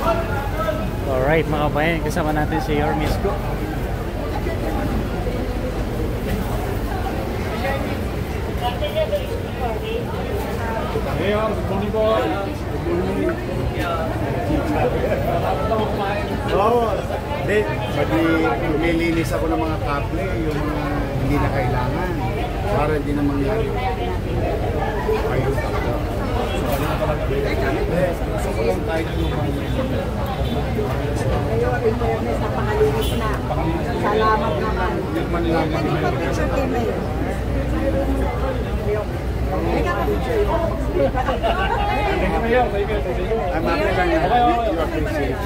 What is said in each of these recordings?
Alright mga kabayan, kasama natin si Yormisco. Hey, good morning po. Oo. Nililinis ako ng mga kaple, yung mga hindi na kailangan. Para hindi na mangyari. Ayun talaga. Gusto ko lang tayo lumang. Kayo, in fairness, napakalinis na. Salamat naman. Pwede pa picture kay Mayor. May kakapicture yun. I'm happy lang yan. You appreciate.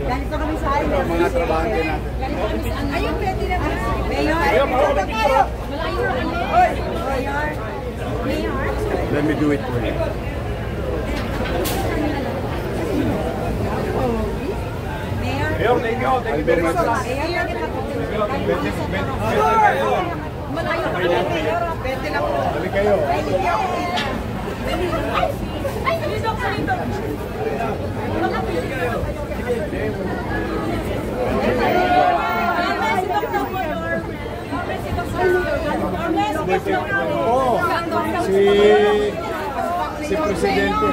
Ganito kami sa island. Mga trabahante natin. Ayun, pwede na. Mayor, picture tayo. Mayor. Mayor. Let me do it for you. Mayor, Thank you. Thank you very much. malayo kami, Mayor. Pwede lang po. Sabi kayo. Pwede kayo. Ay, dito ka dito. Oh, si Presidente.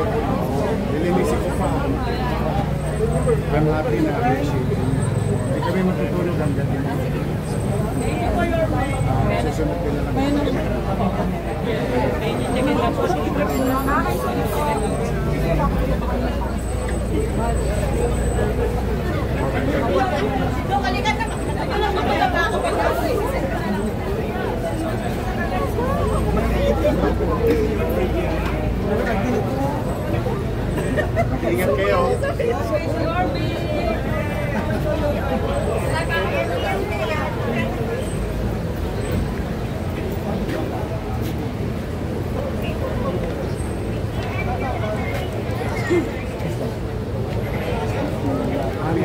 Nilinisin ko pa. I'm happy na appreciate. Hindi kami matutulog ang gabi. Susunod ko na lang. Ingat kayo.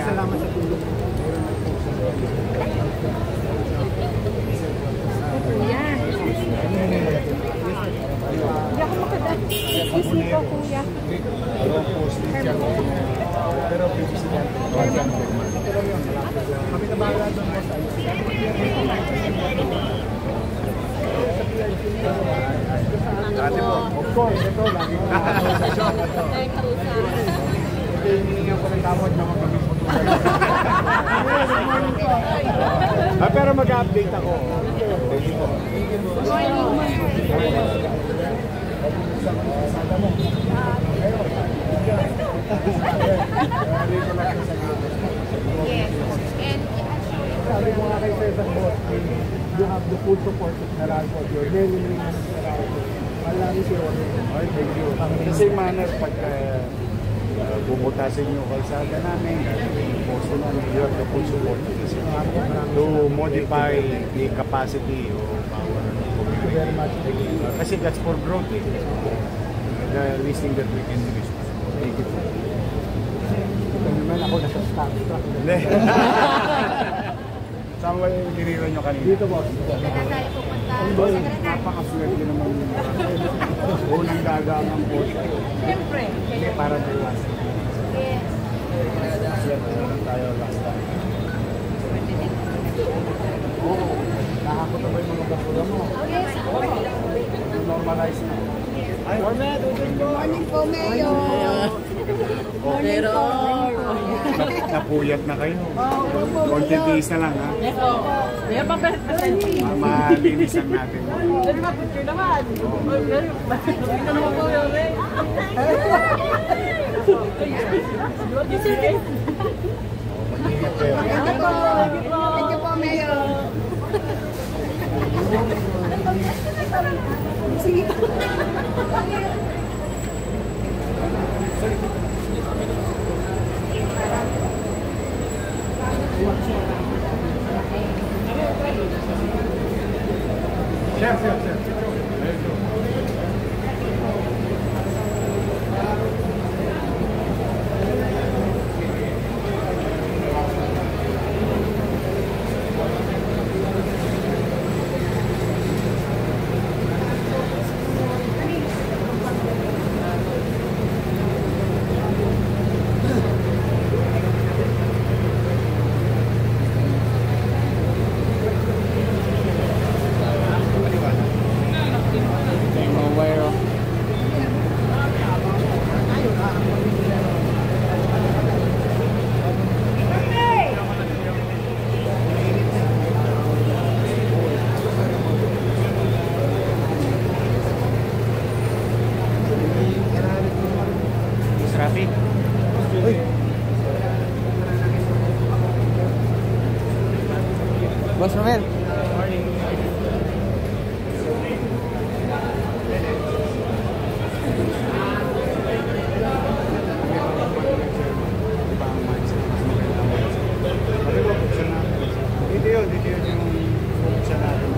Salamat sa tulong. Hindi ako makadasisi ko, kuya. Pero kami na bahala doon mo sa ate mo. Of course, ito lang. Hindi ko ng tawad na magpapit mo. Pero mag-update ako. Yes. And sabi ko nga kay Cesar Boss, you have the full support of Naralco. You're very nice na Naralco. Malami siya. Ay, thank you. Kasi manner pagka bubutasin yung kalsada namin, posto namin, you have the full support. To modify the capacity o power of the community. Kasi that's for growth. The least thing that we can do is thank you. Ito naman ako nasa stop. Hindi. Saan ba yung dinira nyo kanina? Dito boss. Napakaswerte naman yung unang gagang ang posto. siyempre. Hindi para sa last. Yes. Swerte naman tayo last time. Oo. Nakakot na ba yung mga basura mo? Yes. Normalize na. Ay, Good morning po, Mayor. Pero napuyat na kayo. Konting tiis na lang, ha? Yes, po. Mayor, papalit. Malinisan natin. Pwede ba picture naman? Ito naman po yun, eh. Thank you po, Mayor. Sige po. Chef, chef, chef. Traffic. Boss Romel. Dito yun yung buksan natin.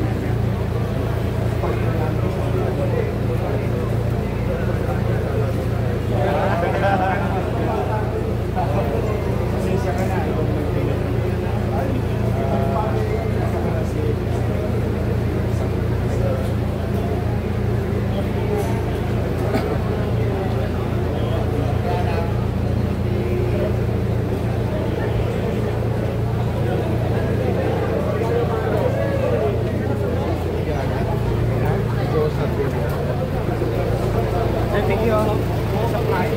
Pasensya ka na. Thank you.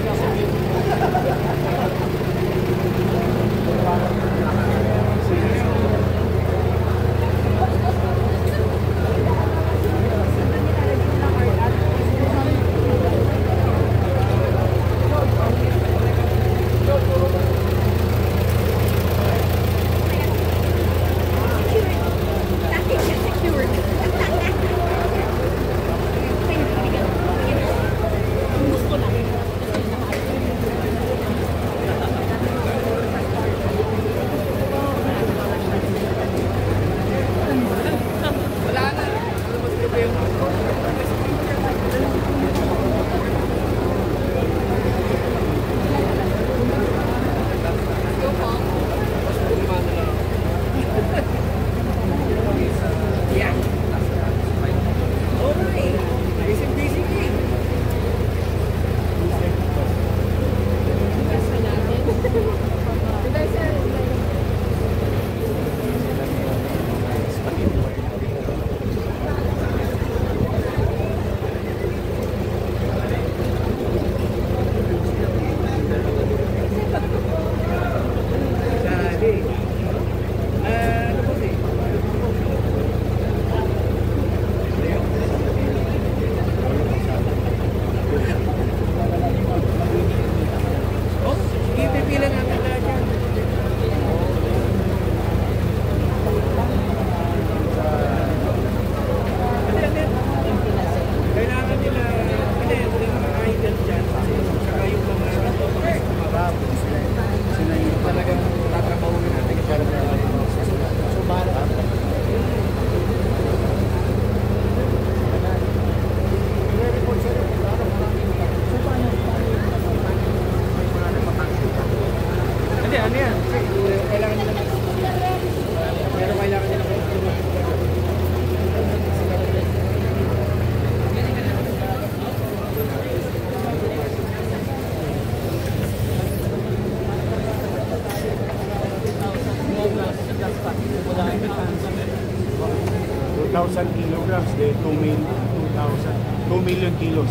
kilograms, de 2 million kilos.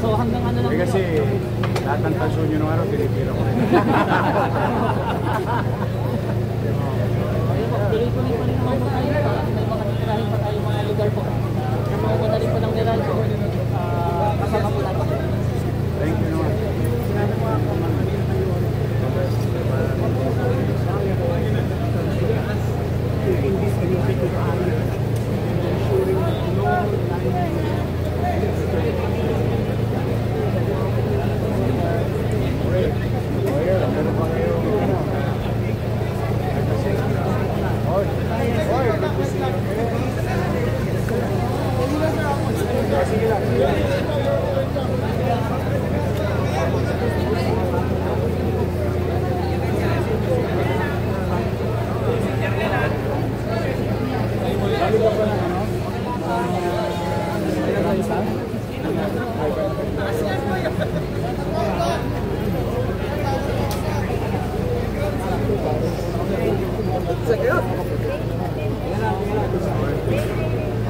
So hanggang ano lang Kasi lahat ng tansyon nyo ng araw, tinipira ko rin. Tuloy-tuloy pa rin naman po tayo. May mga titirahin pa tayo mga lugar po. Na makuha rin po ng Meralco. Kasama po natin. Thank you naman. Sinabi mo ako, in this initiative, ensuring that no line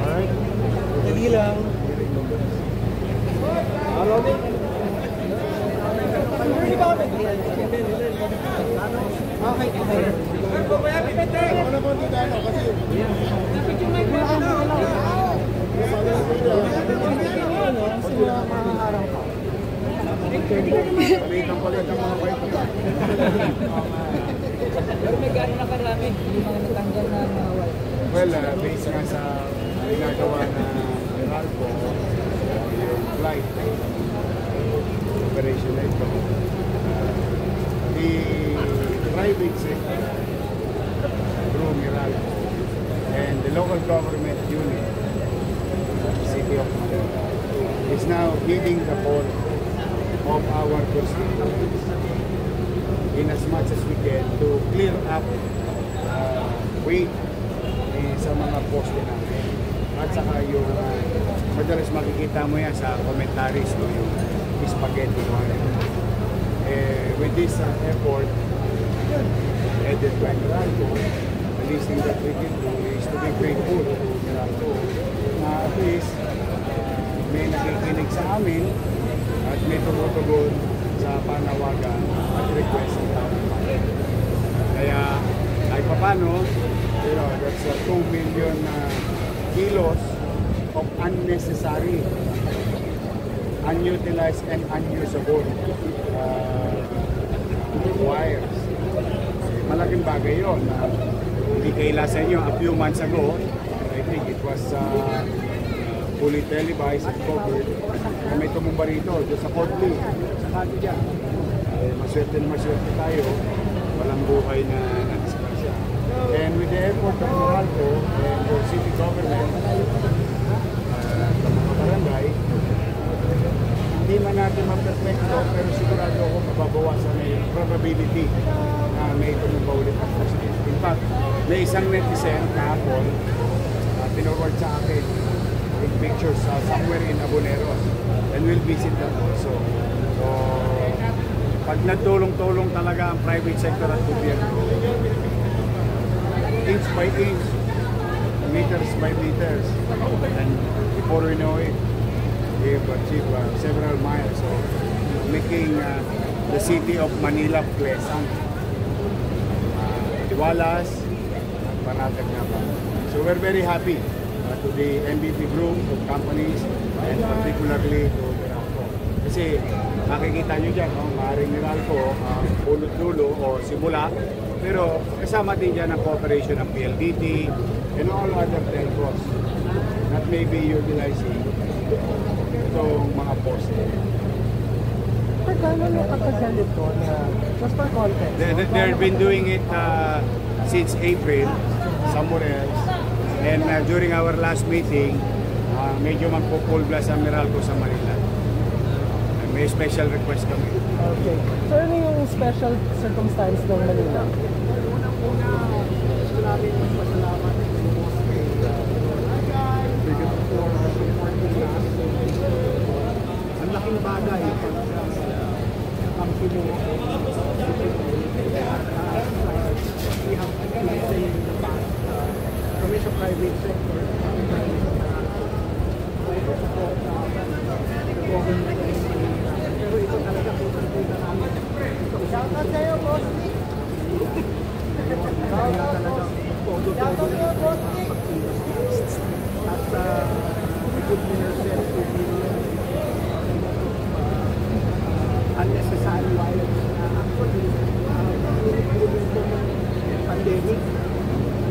Alright. Dali lang. Balikan pala ng mga white niya. Pero may gano'n na karami, hindi mga natanggal na mga white. Well, based nga sa ginagawa na Meralco, yung flight operation na ito, the private sector through Meralco and the local government unit, City of Manila, is now heeding the call of our constituents in as much as we can to clear up weight sa mga poste namin. At saka yung madalas makikita mo yan sa commentaries, no, yung spaghetti. With this effort, headed by Meralco, the least thing that we can do is to be grateful to Meralco na at least may nakikinig sa amin at may tumutugon sa panawagan at request ng tao. Kaya kahit papano, that's 2 million kilos of unnecessary, unutilized and unusable wires. Malaking bagay yun. Hindi kaila sa inyo. A few months ago, I think it was fully televised and covered na may tumumba rito sa Fort Lee, sa Kati dyan. Maswerte tayo, walang buhay na nadisgrasya. And with the effort of Meralco and your city government, ng mga barangay, hindi man natin ma-perfecto, pero sigurado ako mababawasan na yung probability na may tumumba ulit ang accident. In fact, may isang netizen kahapon, pinorward sa akin with pictures somewhere in Aboneros, and we'll visit them also. So, pag nagtulong-tulong talaga ang private sector at gobyerno, inch by inch, meters by meters, and before we know it, we've achieved several miles, so making the city of Manila pleasant, Walas, at Panatag na pa. So we're very happy to the MVP group of companies and particularly to Meralco. Kasi makikita nyo dyan, maaaring Meralco, pulot-dulo o simula, pero kasama din dyan ang cooperation ng PLDT and all other telcos that may be utilizing itong mga poste. Pagkano nung katagal ito na just for context? They've been doing it since April, somewhere else. And during our last meeting, medyo magpo-full blast ang Meralco sa Manila. May special request kami. Okay. So ano yung special circumstance ng Manila? Unang-una, gusto namin magpasalamat ang laking bagay ang pinuha we have been saying in the past kami sa private sector pero ito talaga kita namin shoutout sa'yo boss talaga todo-todo at good yourself to be unnecessary violence na actually pandemic.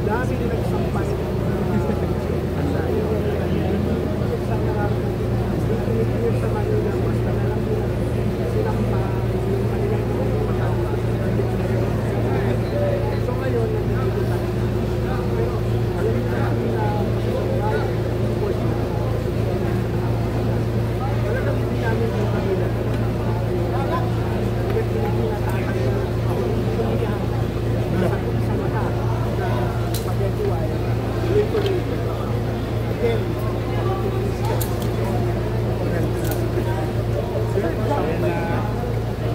Dami din nagsampay at ayaw sa marami dito sa Manila basta na lang silang yung kanilang pagkakataon. So ngayon, nandito tayo. Pero alam namin na talagang hindi namin yung kanila.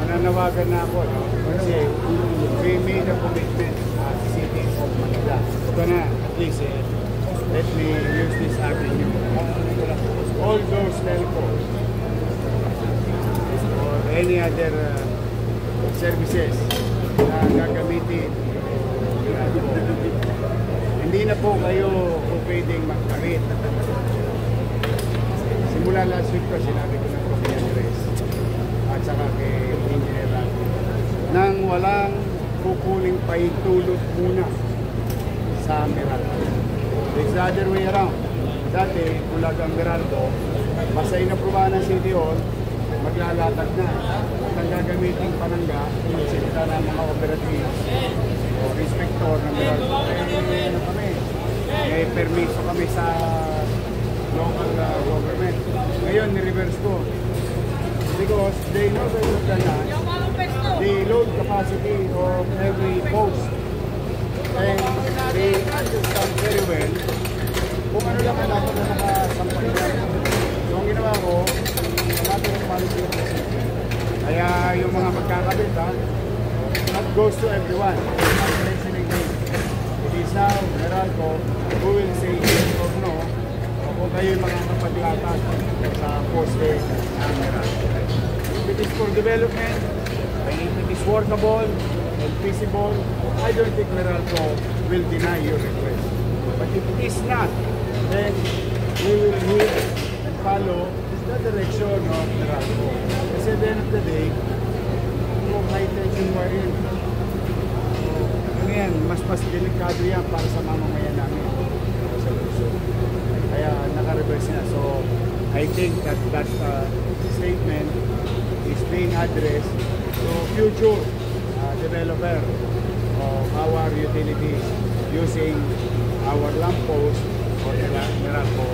Mananawagan na ako, no? Kasi we made a commitment gonna, please, let me use this avenue. All those telcos or any other services na gagamitin, hindi na po kayo pwedeng magparit. Simula last week ko, sinabi ko na po kay Andres at saka kay Engineer Rafi, nang walang kukuling paitulot muna sa Meralco. It's the other way around. Dati, bulag ang Meralco, basta inaprubahan ng City Hall, maglalatag na. At ang gagamitin panangga, magsilita ng mga operatives o inspector ng Meralco. Ano kami? May permiso kami sa local government. Ngayon, ni-reverse ko. Because they know that the load capacity of every post, and they understand very well kung ano lang ang dapat na nakasampay yan. So ang ginawa ko, natin yung policy of the city. Kaya yung mga magkakabit, that goes to everyone. It's not listening to it. It is now Meralco who will say yes or no kung kayo yung mga kapaglatag sa poste ng Meralco. If it is for development, if it is workable and feasible, I don't think Meralco will deny your request. But if it is not, then we will hear and follow the direction of Meralco. Kasi at the end of the day, kung high tension wire, ano yan, mas delikado yan para sa mamamayan namin sa Luzon. Kaya naka-reverse na. So I think that statement is being addressed to future developer of our utilities using our lamppost or Meralco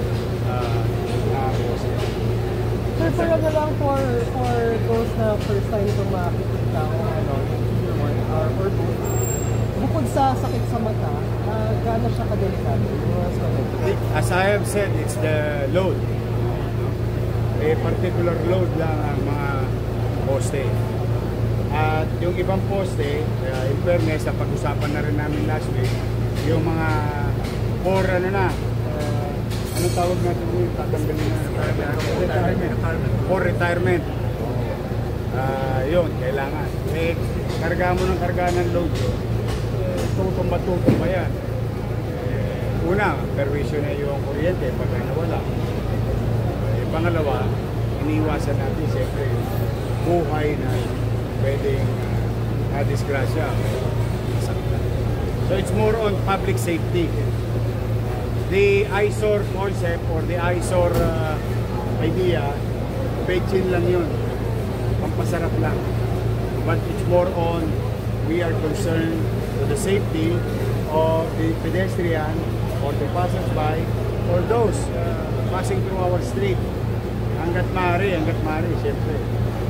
post. Sir, pero na lang for those na first time ko makikita o or both, bukod sa sakit sa mata, gaano siya kadelikado? As I have said, it's the load. A particular load lang ang mga poste. At yung ibang poste, in fairness, pag-usapan na rin namin last week, yung mga for anong tawag natin yung tatanggalin na for retirement. Yun, kailangan. Karga mo ng karga ng load, tutong ba yan? Una, perwisyo na yung kuryente pag nawala. Pangalawa, iniiwasan natin siyempre buhay na pwedeng disgrasya. So it's more on public safety. The eyesore concept or the eyesore idea, pechin lang yun. Pampasarap lang. But it's more on, we are concerned with the safety of the pedestrian or the passers-by or those passing through our street. Hanggat maaari, siyempre.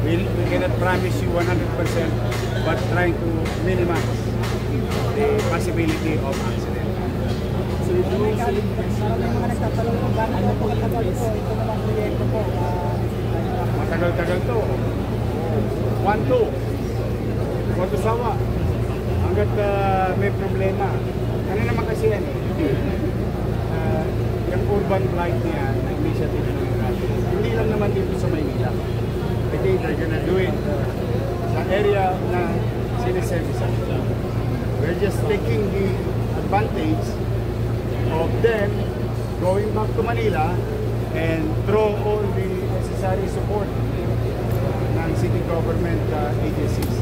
We cannot promise you 100%, but trying to minimize the possibility of accident. So, maraming mga nagtatanong kung gaano po matagal po ito naman proyekto po. Matagal-tagal to. 1-2. Sawa. Hanggat may problema. Ano naman kasi yan? Yung urban blight niya na initiative ng Meralco. Hindi lang naman dito sa Maynila. I think they're gonna do it sa area na siniservice. We're just taking the advantage of them going back to Manila and throw all the necessary support ng city government agencies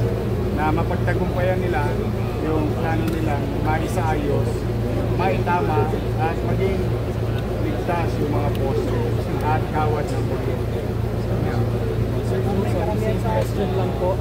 na mapagtagumpayan nila yung plano nilang maisaayos, maitama at maging ligtas yung mga poste at kawat ng kuryente. Question lang po.